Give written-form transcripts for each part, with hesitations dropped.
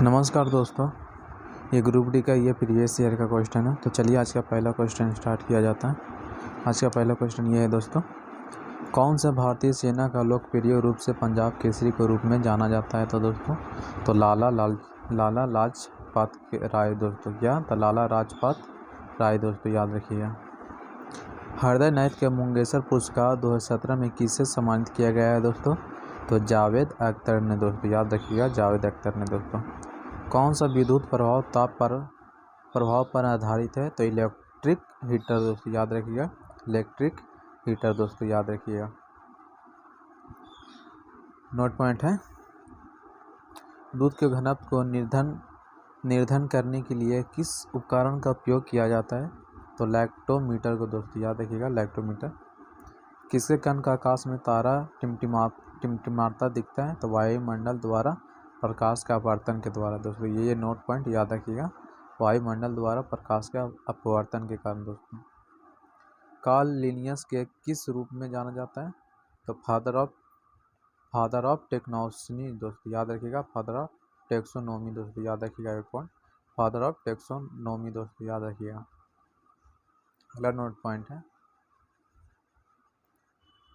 नमस्कार दोस्तों, ये ग्रुप डी का ये प्रीवियस ईयर का क्वेश्चन है। तो चलिए आज का पहला क्वेश्चन स्टार्ट किया जाता है। आज का पहला क्वेश्चन ये है दोस्तों, कौन सा भारतीय सेना का लोकप्रिय रूप से पंजाब केसरी के रूप में जाना जाता है? तो दोस्तों तो लाला लाजपत राय दोस्तों, या तो लाला राजपत राय दोस्तों, याद रखिएगा। हृदय नाथ के मुंगेसर पुरस्कार 2017 में किसे सम्मानित किया गया है दोस्तों? तो जावेद अख्तर ने दोस्तों, याद रखिएगा, जावेद अख्तर ने दोस्तों। कौन सा विद्युत प्रभाव पर आधारित है? तो इलेक्ट्रिक हीटर दोस्तों, याद रखिएगा, इलेक्ट्रिक हीटर दोस्तों, याद रखिएगा। नोट पॉइंट है, दूध के घनत्व को निर्धारण करने के लिए किस उपकरण का उपयोग किया जाता है? तो लैक्टोमीटर को दोस्तों, याद रखिएगा, लैक्टोमीटर। किसके कण का आकाश में तारा टिमटिमाता दिखता है? तो वायुमंडल द्वारा प्रकाश का अपवर्तन के द्वारा दोस्तों। ये नोट पॉइंट याद रखिएगा, वायुमंडल द्वारा प्रकाश का अपवर्तन के कारण दोस्तों। कार्ल लिनियस के किस रूप में जाना जाता है? तो फादर ऑफ टेक्नोलॉजी दोस्तों, याद रखिएगा, फादर ऑफ टेक्सोनोमी दोस्तों, याद रखिएगा, एक पॉइंट, फादर ऑफ टेक्सोनोमी दोस्तों, याद रखिएगा। अगला नोट पॉइंट है,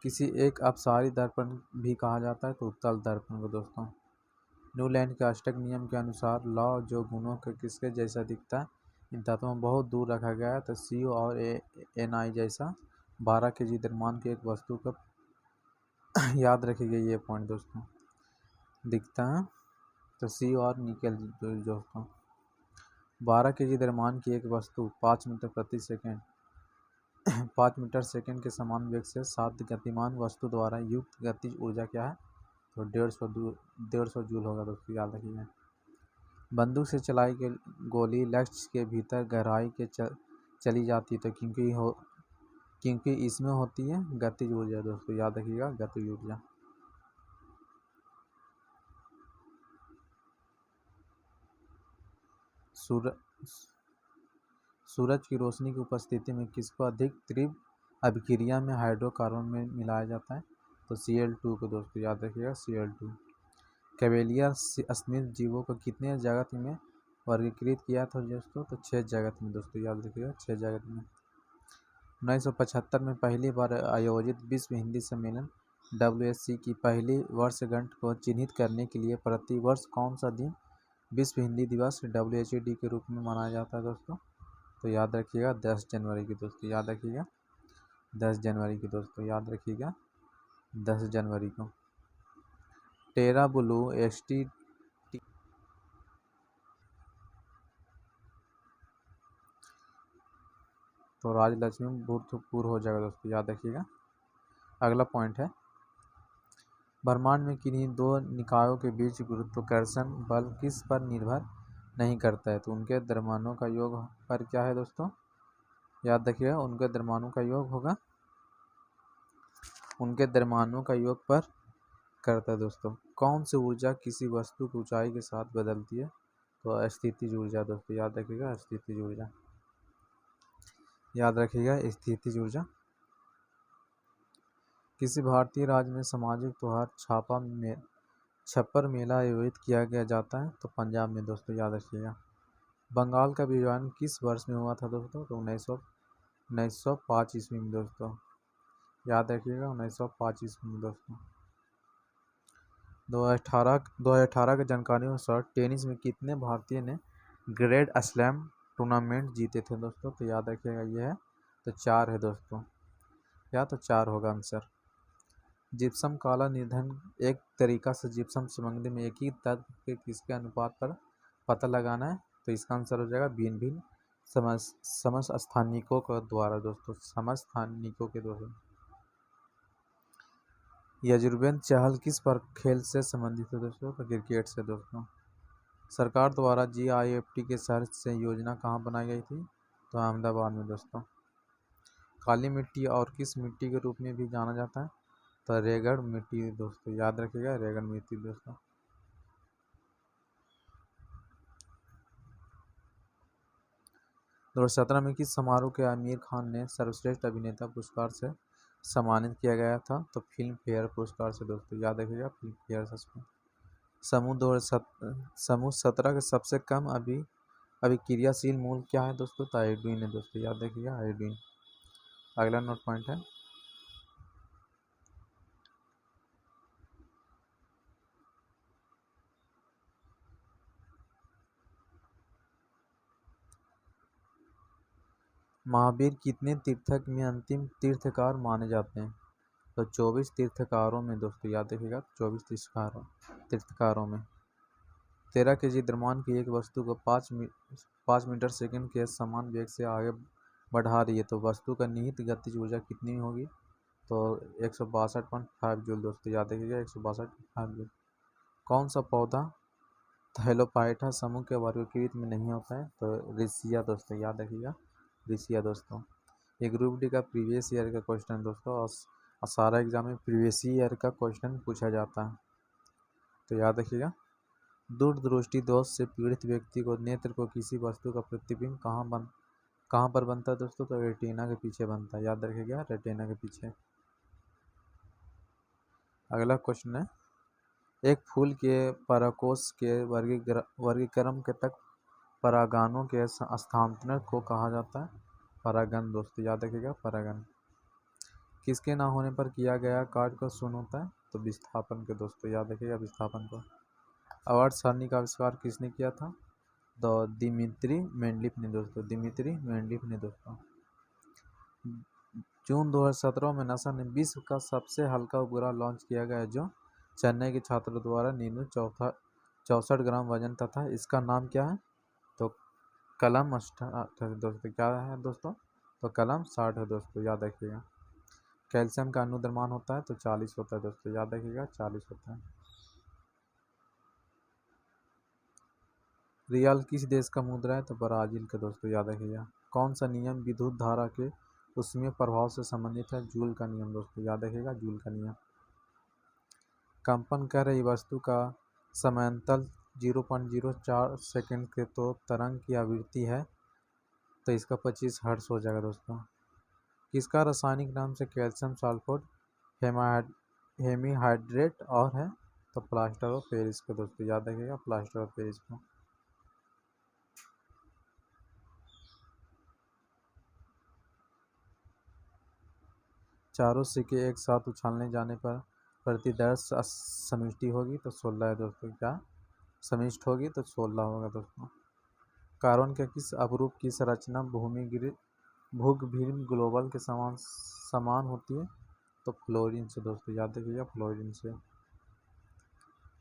किसी एक अपसारी दर्पण भी कहा जाता है तो उत्तल दर्पण को दोस्तों। न्यूलैंड के अष्टक नियम के अनुसार लॉ जो गुणों के किसके जैसा दिखता है, इन तत्वों में बहुत दूर रखा गया है। तो सी और एन जैसा 12 kg द्रव्यमान की एक वस्तु का याद रखिएगा, ये पॉइंट दोस्तों दिखता है। तो सी और निकल दोस्तों, 12 kg द्रव्यमान की एक वस्तु 5 मीटर प्रति सेकेंड 5 मीटर सेकेंड के समान वेग से 7 गतिमान वस्तु द्वारा युक्त गतिज ऊर्जा क्या है? तो 150 जूल होगा दोस्तों, याद रखिएगा। बंदूक से चलाई गई गोली लक्ष्य के भीतर गहराई के चली जाती है, तो क्योंकि इसमें होती है गतिज ऊर्जा दोस्तों, याद रखिएगा, गतिज ऊर्जा। सूरज की रोशनी की उपस्थिति में किसको अधिक तीव्र अभिक्रिया में हाइड्रोकार्बन में मिलाया जाता है? तो Cl2 को दोस्तों, याद रखिएगा, Cl2। कैवेलियर स्मिथ जीवों को कितने जगत में वर्गीकृत किया था दोस्तों? तो 6 जगत में दोस्तों, याद रखिएगा, 6 जगत में। 1975 में पहली बार आयोजित विश्व हिंदी सम्मेलन WSC की पहली वर्षगांठ को चिन्हित करने के लिए प्रति वर्ष कौन सा दिन विश्व हिंदी दिवस WHD के रूप में मनाया जाता है दोस्तों? तो याद रखिएगा 10 जनवरी की दोस्तों, याद रखिएगा, 10 जनवरी की दोस्तों, याद रखिएगा, 10 जनवरी को। टेरा ब्लू ST तो राजलक्ष्मी भूतपूर्व हो जाएगा दोस्तों, याद रखिएगा। अगला पॉइंट है, ब्रह्मांड में किन्हीं दो निकायों के बीच गुरुत्वाकर्षण बल किस पर निर्भर नहीं करता है? तो उनके द्रव्यमानों का योग पर क्या है दोस्तों? याद रखिएगा, उनके द्रव्यमानों का योग होगा, उनके द्रव्यमानों का योग पर करता है दोस्तों। कौन सी ऊर्जा किसी वस्तु की ऊंचाई के साथ बदलती है? तो स्थितिज ऊर्जा दोस्तों, याद रखिएगा, स्थितिज ऊर्जा, याद रखिएगा, स्थितिज ऊर्जा। किसी भारतीय राज्य में सामाजिक त्योहार छप्पर मेला आयोजित किया जाता है? तो पंजाब में दोस्तों, याद रखिएगा। बंगाल का विभाजन किस वर्ष में हुआ था दोस्तों? तो 1905 ईस्वी में दोस्तों, याद रखिएगा, 1905 ईस्वी में दोस्तों। 2018 की जानकारी अनुसार टेनिस में कितने भारतीय ने ग्रैंड स्लैम टूर्नामेंट जीते थे दोस्तों? तो याद रखिएगा, ये है तो 4 है दोस्तों, या तो 4 होगा आंसर। जिप्सम काला निधन एक तरीका से जिप्सम सामग्री में एक ही तत्व के किसके अनुपात पर पता लगाना है? तो इसका आंसर हो जाएगा भिन्न भिन्न समस्थानिकों के द्वारा दोस्तों, समस्थानिकों के द्वारा। यजुर्वेंद्र चहल किस पर खेल से संबंधित है दोस्तों? तो क्रिकेट से दोस्तों। सरकार द्वारा GIFT के शहर से योजना कहाँ बनाई गई थी? तो अहमदाबाद में दोस्तों। काली मिट्टी और किस मिट्टी के रूप में भी जाना जाता है? तो रेगड़ मिट्टी दोस्तों, याद रखिएगा, रेगड़ मिट्टी दोस्तों। 2017 में किस समारोह के आमिर खान ने सर्वश्रेष्ठ अभिनेता पुरस्कार से सम्मानित किया गया था? तो फिल्म फेयर पुरस्कार से दोस्तों, याद रखिएगा, फिल्म फेयर से। समूह 17 के सबसे कम अभिक्रियाशील मूल क्या है दोस्तों? तो आयोडीन है दोस्तों, याद रखिएगा आयोडीन। अगला नोट पॉइंट है, महावीर कितने तीर्थक में अंतिम तीर्थकार माने जाते हैं? तो 24 तीर्थकारों में दोस्तों, याद रखिएगा 24 तीर्थकारों में 13 kg द्रव्यमान की एक वस्तु को 5 मीटर सेकंड के समान वेग से आगे बढ़ा रही है, तो वस्तु का निहित गतिज ऊर्जा कितनी होगी? तो 162.5 जूल दोस्तों, याद रखिएगा 162.5 जूल। कौन सा पौधा थैलोपाइटा समूह के वर्गीकृत में नहीं होता है? तो रिसिया दोस्तों, याद रखिएगा रिसिया दोस्तों। ये ग्रुप डी का प्रीवियस ईयर का क्वेश्चन है दोस्तों, और सारा एग्जाम में प्रीवियस ईयर का क्वेश्चन पूछा जाता है, तो याद रखिएगा। दूरदृष्टि दोष से पीड़ित व्यक्ति को नेत्र को किसी वस्तु का प्रतिबिंब कहाँ पर बनता है दोस्तों? तो रेटिना के पीछे बनता है, याद रखिएगा रेटिना के पीछे। अगला क्वेश्चन है, एक फूल के परागकोश के वर्गीकरण के तक परागणों के स्थानांतरण को कहा जाता है? परागण दोस्तों, याद रखिएगा परागण। किसके ना होने पर किया गया कार्य को शून्य होता है? तो विस्थापन के दोस्तों, याद रखिएगा विस्थापन को। आवर्त सारणी का आविष्कार किसने किया था? तो दिमित्री मेंडलीफ ने दोस्तों, दिमित्री मेंडलीफ ने दोस्तों। जून 2017 में नासा ने विश्व का सबसे हल्का उपग्रह लॉन्च किया गया, जो चेन्नई के छात्रों द्वारा निर्मित 64 ग्राम वजन तथा इसका नाम क्या है? तो कलम 60 है दोस्तों, क्या है दोस्तों? तो कलम 60 है दोस्तों, याद रखिएगा। कैल्शियम का अनुद्रव्यमान होता है? तो 40 होता है दोस्तों, याद रखिएगा 40 होता है। रियाल किस देश का मुद्रा है? तो ब्राजील का दोस्तों, याद रखिएगा। कौन सा नियम विद्युत धारा के ऊष्मीय प्रभाव से संबंधित है? जूल का नियम दोस्तों, याद रखिएगा जूल का नियम। कंपन कर रही वस्तु का समयांतर 0.04 सेकंड के तो तरंग की आवृत्ति है, तो इसका 25 हर्ट्ज हो जाएगा दोस्तों। किसका रासायनिक नाम से कैल्शियम सल्फेट हेमीहाइड्रेट और है? तो प्लास्टर ऑफ पेरिस का दोस्तों, याद रखिएगा प्लास्टर ऑफ पेरिस को। चारों सिक्के एक साथ उछालने जाने पर प्रतिदर्श समिष्टि होगी? तो 16 है दोस्तों, क्या समिष्ट होगी? तो 16 होगा दोस्तों। कार्बन के किस अपरूप की संरचना भूगर्भीय ग्लोबल के समान होती है? तो फ्लोरीन से दोस्तों, याद रखिएगा फ्लोरीन से।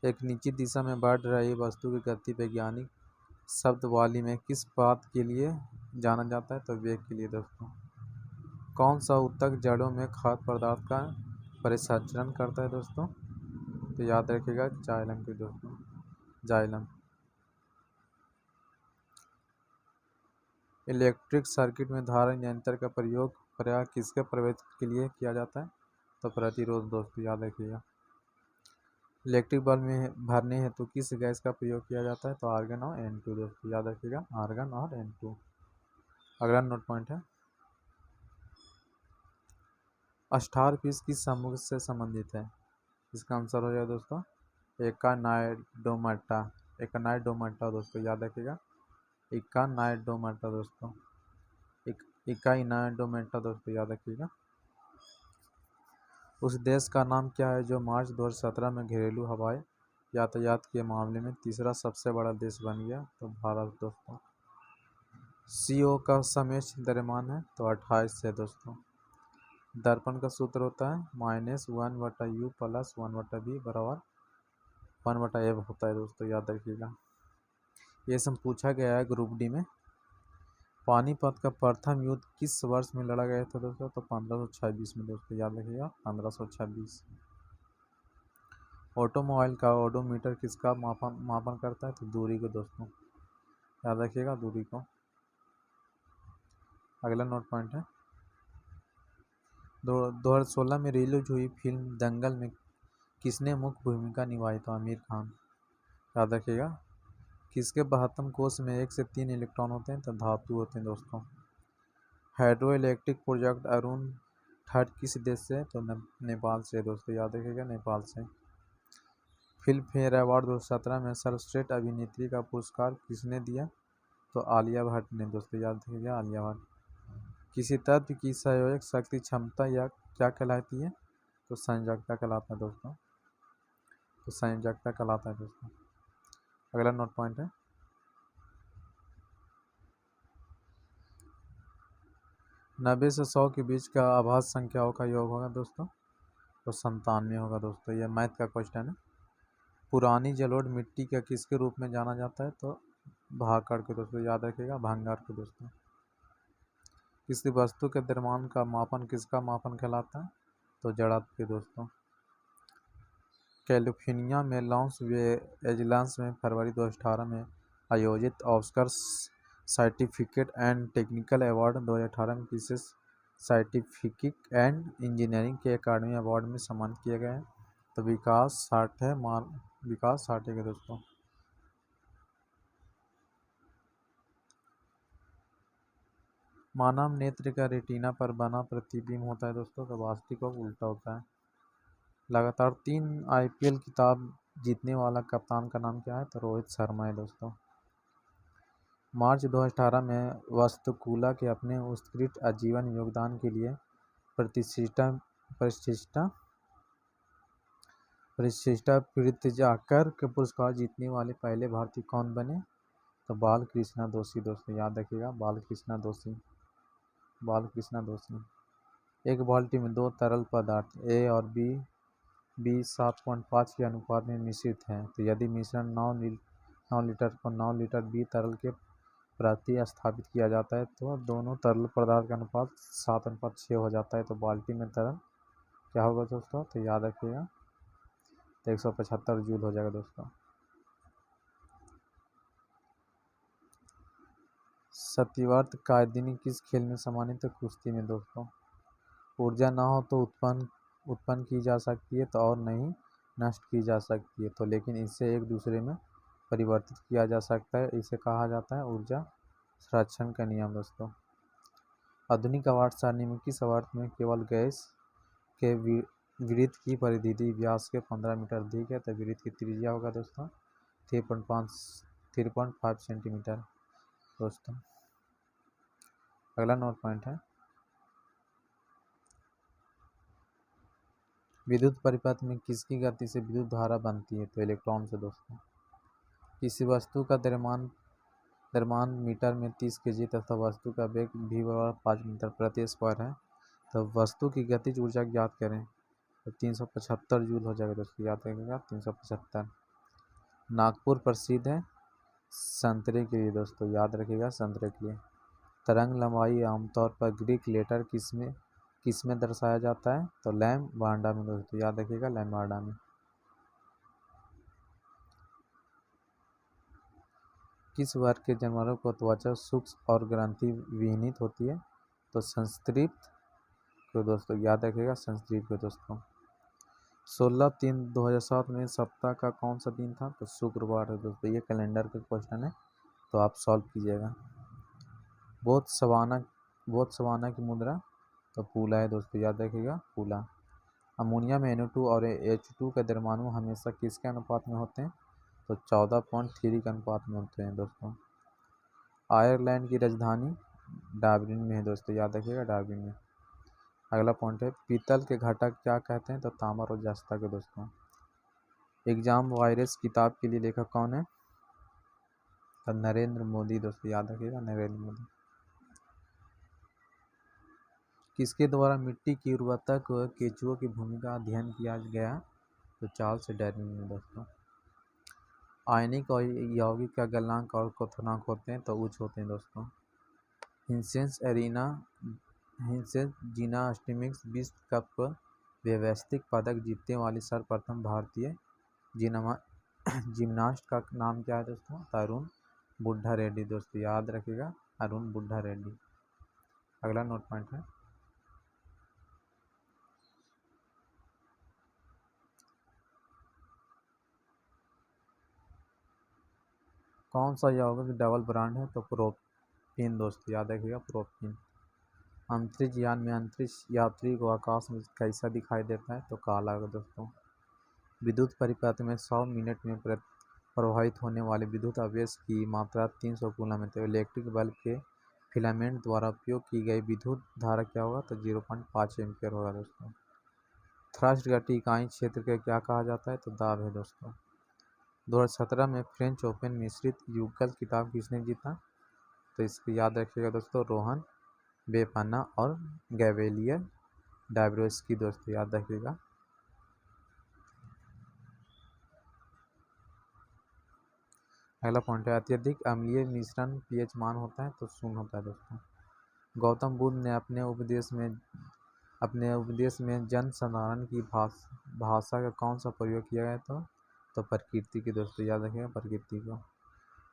एक निश्चित दिशा में बढ़ रही वस्तु की गति वैज्ञानिक शब्दावली में किस बात के लिए जाना जाता है? तो वेग के लिए दोस्तों। कौन सा ऊतक जड़ों में खाद्य पदार्थ का परिसंचरण करता है दोस्तों? तो याद रखिएगा जाइलम के दोस्तों, जाइलम। इलेक्ट्रिक सर्किट में धारा नियंत्रण का प्रयोग किसके प्रवेश के लिए किया जाता है? तो प्रतिरोध दोस्तों, याद रखिएगा। इलेक्ट्रिक बल्ब में भरने हेतु किस गैस का प्रयोग किया जाता है? तो आर्गन और N2 दोस्तों, याद रखिएगा आर्गन और N2। अगला नोट पॉइंट है, स्टारफिश किस समूह से संबंधित है? इसका आंसर हो जाएगा दोस्तों एकानाइडोमाटा, एकानाइडोमाटा दोस्तों, याद रखिएगा एकानाइडोमाटा दोस्तों, एकाइनाइडोमाटा दोस्तों, याद रखिएगा। उस देश का नाम क्या है जो मार्च 2017 में घरेलू हवाई यातायात के मामले में तीसरा सबसे बड़ा देश बन गया? तो भारत दोस्तों। CO का समेश द्रव्यमान है? तो 28 है दोस्तों। दर्पण का सूत्र होता है -1/u + 1/v बराबर 1/f होता है दोस्तों, याद रखिएगा। ये सब पूछा गया है ग्रुप डी में। पानीपत का प्रथम युद्ध किस वर्ष में लड़ा गया था दोस्तों? तो 1526 में दोस्तों, याद रखिएगा 1526। ऑटोमोबाइल का ओडोमीटर किसका मापन करता है? तो दूरी को दोस्तों, याद रखिएगा दूरी को। अगला नोट पॉइंट है, 2016 में रिलीज हुई फिल्म दंगल में किसने मुख्य भूमिका निभाई? तो आमिर खान, याद रखिएगा। किसके 72 कोष में 1 से 3 इलेक्ट्रॉन होते हैं? तो धातु होते हैं दोस्तों। Hydro electric project Arun third किस देश से? तो नेपाल से दोस्तों, याद रखिएगा नेपाल से। फिल्म फेयर अवार्ड 2017 में सर्वश्रेष्ठ अभिनेत्री का पुरस्कार किसने दिया? तो आलिया भट्ट ने दोस्तों, याद रखिएगा आलिया भट्ट। किसी तत्व की संयोजक शक्ति क्षमता या क्या कहलाती है? तो संयोजकता कहलाता है दोस्तों, तो संयोजकता कहलाता है दोस्तों। अगला नोट पॉइंट है 90 से 100 के बीच का आभाज्य संख्याओं का योग होगा दोस्तों, तो 97 होगा दोस्तों। यह मैथ का क्वेश्चन है। पुरानी जलोढ़ मिट्टी का किसके रूप में जाना जाता है? तो भाकड़ के दोस्तों, याद रखिएगा भंगार के दोस्तों। किसी वस्तु के द्रव्यमान का मापन किसका मापन कहलाता है? तो जड़त्व के दोस्तों। कैलिफोर्निया में लॉस एंजल्स में फरवरी 2018 में आयोजित Oscar scientific and technical award 2018 में किसे साइंटिफिक एंड इंजीनियरिंग के अकादमी अवार्ड में सम्मानित किया गया है? तो विकास साठे के दोस्तों। मानव नेत्र का रेटिना पर बना प्रतिबिंब होता है दोस्तों, तो वास्तविक और उल्टा होता है। लगातार 3 IPL खिताब जीतने वाला कप्तान का नाम क्या है? तो रोहित शर्मा है दोस्तों। मार्च 2018 में वास्तुकला के अपने उत्कृष्ट आजीवन योगदान के लिए प्रतिष्ठा प्रित्याकर के पुरस्कार जीतने वाले पहले भारतीय कौन बने? तो बालकृष्ण दोषी दोस्तों, याद रखिएगा बालकृष्ण दोषी। एक बाल्टी में 2 तरल पदार्थ A और B 7.5 के अनुपात में मिश्रित हैं, तो यदि मिश्रण 9 लीटर को 9 लीटर B तरल के प्रति स्थापित किया जाता है तो दोनों तरल पदार्थ का अनुपात 7:6 हो जाता है, तो बाल्टी में तरल क्या होगा दोस्तों? तो याद रखिएगा तो 175 जूल हो जाएगा दोस्तों। सत्यव्रत कायदिनी किस खेल में सम्मानित है? कुश्ती में दोस्तों। ऊर्जा ना हो तो उत्पन्न की जा सकती है तो और नहीं नष्ट की जा सकती है, तो लेकिन इसे एक दूसरे में परिवर्तित किया जा सकता है, इसे कहा जाता है ऊर्जा संरक्षण का नियम दोस्तों। आधुनिक आवर्त सारणी में किस आवर्त में केवल गैस के वृत्त की परिधि व्यास के 15 मीटर अधिक है? तो वृत्त की त्रिज्या होगा दोस्तों 3.5 सेंटीमीटर दोस्तों। अगला नोट पॉइंट है विद्युत परिपथ में किसकी गति से विद्युत धारा बनती है? तो इलेक्ट्रॉन से दोस्तों। किसी वस्तु का द्रव्यमान मीटर में 30 kg तथा वस्तु का वेग v = 5 मीटर प्रति स्क्वायर है, तो वस्तु की गतिज ऊर्जा ज्ञात करें। तो 375 जूल हो जाएगा दोस्तों, याद रखिएगा 375। नागपुर प्रसिद्ध है संतरे के लिए दोस्तों, याद रखिएगा संतरे के लिए। तरंग लंबाई आमतौर पर ग्रीक लेटर किसमें दर्शाया जाता है? तो लैम्बाडा में दोस्तों, याद रखिएगा लैम्बाडा में। किस वर्ग के जानवरों को त्वचा सूक्ष्म और ग्रंथि विहीनित होती है? तो संस्तृप्त को दोस्तों, याद रखिएगा संस्तृप्त को दोस्तों। 16/3/2007 में सप्ताह का कौन सा दिन था? तो शुक्रवार है दोस्तों। ये कैलेंडर का क्वेश्चन है तो आप सॉल्व कीजिएगा। बोत्सवाना की मुद्रा तो पूला है दोस्तों, याद रखिएगा पूला। अमोनिया में NO2 और H2 के परमाणु हमेशा किसके अनुपात में होते हैं? तो 14.3 के अनुपात में होते हैं दोस्तों। आयरलैंड की राजधानी डब्लिन में है दोस्तों, याद रखिएगा डब्लिन में। अगला पॉइंट है पीतल के घटक क्या कहते हैं? तो तांबर और जस्ता के दोस्तों। एग्जाम वायरस किताब के लिए लेखक कौन है? तो नरेंद्र मोदी दोस्तों, याद रखिएगा नरेंद्र मोदी। किसके द्वारा मिट्टी की उर्वरता को केंचुओं की भूमिका अध्ययन किया गया? तो चार्ल्स डार्विन में दोस्तों। आयनिक और यौगिक का गलनांक और क्वथनांक होते हैं तो उच्च होते हैं दोस्तों। हिंसेस जिम्नास्टिक्स विश्व कप व्यवस्थित पदक जीतने वाली सर्वप्रथम भारतीय जिम्नास्ट का नाम क्या है दोस्तों? अरुण बुड्ढा रेड्डी दोस्तों, याद रखिएगा अरुण बुड्ढा रेड्डी। अगला नोट पॉइंट है कौन सा यौगिक डबल बॉन्ड है? तो प्रोपीन दोस्तों, याद रखिएगा प्रोपीन। अंतरिक्ष यान में अंतरिक्ष यात्री को आकाश में कैसा दिखाई देता है? तो काला दोस्तों। विद्युत परिपथ में 100 मिनट में प्रवाहित होने वाले विद्युत आवेश की मात्रा 300 कूलम है। तो इलेक्ट्रिक बल्ब के फिलामेंट द्वारा उपयोग की गई विद्युत धारा क्या होगा, तो 0.5 एम्पियर होगा दोस्तों। थ्रस्ट गति इकाई क्षेत्र के क्या कहा जाता है, तो दाब है दोस्तों। 2017 में फ्रेंच ओपन मिश्रित युगल खिताब किसने जीता, तो इसको याद रखिएगा दोस्तों, रोहन बेपन्ना और गैब्रिएल डाब्रोवस्की दोस्तों, याद रखिएगा। अगला पॉइंट है, अत्यधिक अम्लीय मिश्रण पीएच मान होता है, तो 0 होता है दोस्तों। गौतम बुद्ध ने अपने उपदेश में जन साधारण की भाषा का कौन सा प्रयोग किया गया था, तो प्रकृति की दोस्तों, याद रखिएगा प्रकृति को।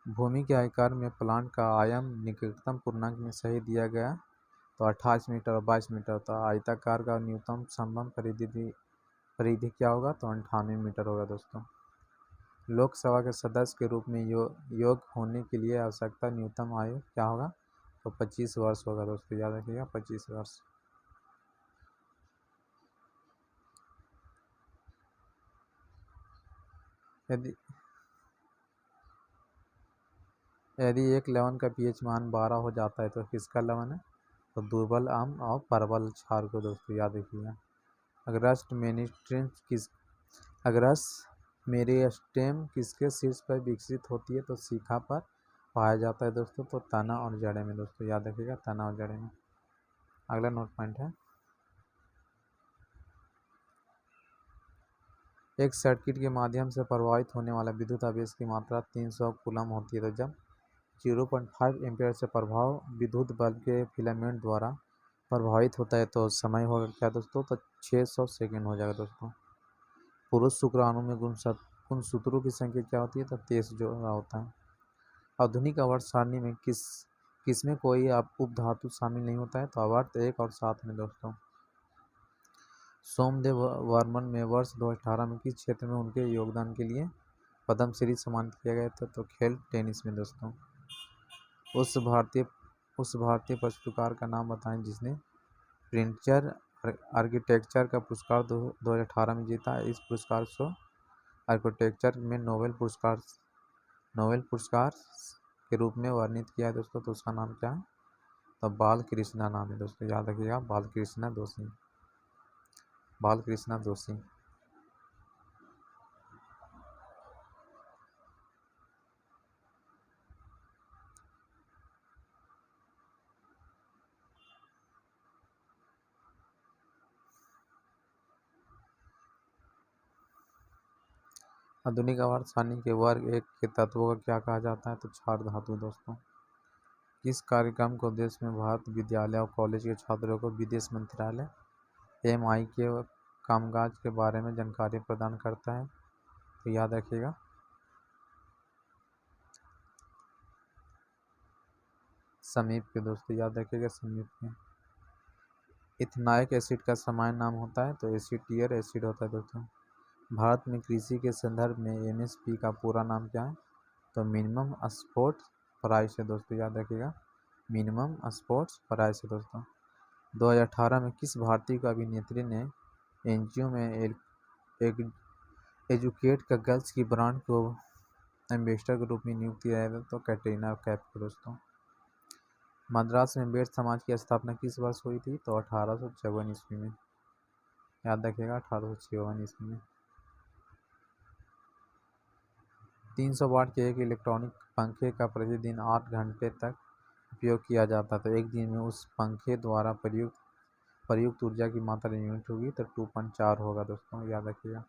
भूमि के आयकर में प्लांट का आयाम निकटतम पूर्णांक में सही दिया गया, तो 28 मीटर और 22 मीटर था। आयताकार का न्यूनतम संभव परिधि क्या होगा, तो 98 मीटर होगा दोस्तों। लोकसभा के सदस्य के रूप में योग्य होने के लिए आवश्यकता न्यूनतम आयु क्या होगा, तो 25 वर्ष होगा दोस्तों, याद रखिएगा 25 वर्ष। यदि एक लवण का पीएच मान 12 हो जाता है तो किसका लवण है, तो दुर्बल आम और प्रबल क्षार को दोस्तों, याद रखिएगा। अगरस मेरिस्टेम किसके शीर्ष पर विकसित होती है, तो शिखा पर पाया जाता है दोस्तों, तो तना और जड़े में दोस्तों, याद रखिएगा तना और जड़े में। अगला नोट पॉइंट है, एक सर्किट के माध्यम से प्रवाहित होने वाला विद्युत आवेश की मात्रा 300 कूलम होती है। तो जब 0.5 एम्पीयर से प्रभाव विद्युत बल्ब के फिलामेंट द्वारा प्रभावित होता है तो समय होगा क्या दोस्तों, तो 600 सेकेंड हो जाएगा दोस्तों। पुरुष शुक्राणु में गुणसूत्रों की संख्या क्या होती है, तो 23 जोड़ा होता है। आधुनिक आवर्त सारणी में किसमें कोई उपधातु शामिल नहीं होता है, तो आवर्त 1 और 7 में दोस्तों। सोमदेव वर्मन में वर्ष 2018 में किस क्षेत्र में उनके योगदान के लिए पद्मश्री सम्मानित किया गया था, तो खेल टेनिस में दोस्तों। उस भारतीय पत्रकार का नाम बताएं जिसने प्रिंटर आर्किटेक्चर का पुरस्कार 2018 में जीता। इस पुरस्कार को आर्किटेक्चर में नोबेल पुरस्कार के रूप में वर्णित किया है दोस्तों, तो उसका नाम क्या है, तो बालकृष्ण नाम है दोस्तों, याद रखिएगा बालकृष्ण दोषी। आधुनिक आवर्त सारणी के वर्ग 1 के तत्वों का क्या कहा जाता है, तो क्षार धातु दोस्तों। किस कार्यक्रम को देश में भारत विद्यालय और कॉलेज के छात्रों को विदेश मंत्रालय MI के कामकाज के बारे में जानकारी प्रदान करता है, तो याद रखिएगा समीप के दोस्तों, याद रखिएगा समीप के। इथेनॉइक एसिड का सामान्य नाम होता है, तो एसिटियर एसिड होता है दोस्तों। भारत में कृषि के संदर्भ में MSP का पूरा नाम क्या है, तो मिनिमम सपोर्ट प्राइस है दोस्तों, याद रखिएगा मिनिमम सपोर्ट प्राइस है दोस्तों। 2018 में किस भारतीय अभिनेत्री ने NGO में एजुकेट का गर्ल्स की ब्रांड को एम्बेसडर के रूप में नियुक्त किया गया, तो कैटरीना कैफ को दोस्तों। मद्रास में बेट समाज की स्थापना किस वर्ष हुई थी, तो 1854 ईस्वी में, याद रखिएगा 1854 ईस्वी में। 300 वाट के एक इलेक्ट्रॉनिक पंखे का प्रतिदिन 8 घंटे तक उपयोग किया जाता है, तो एक दिन में उस पंखे द्वारा प्रयुक्त ऊर्जा की मात्रा यूनिट होगी, तो 2.4 होगा दोस्तों, याद रखिएगा।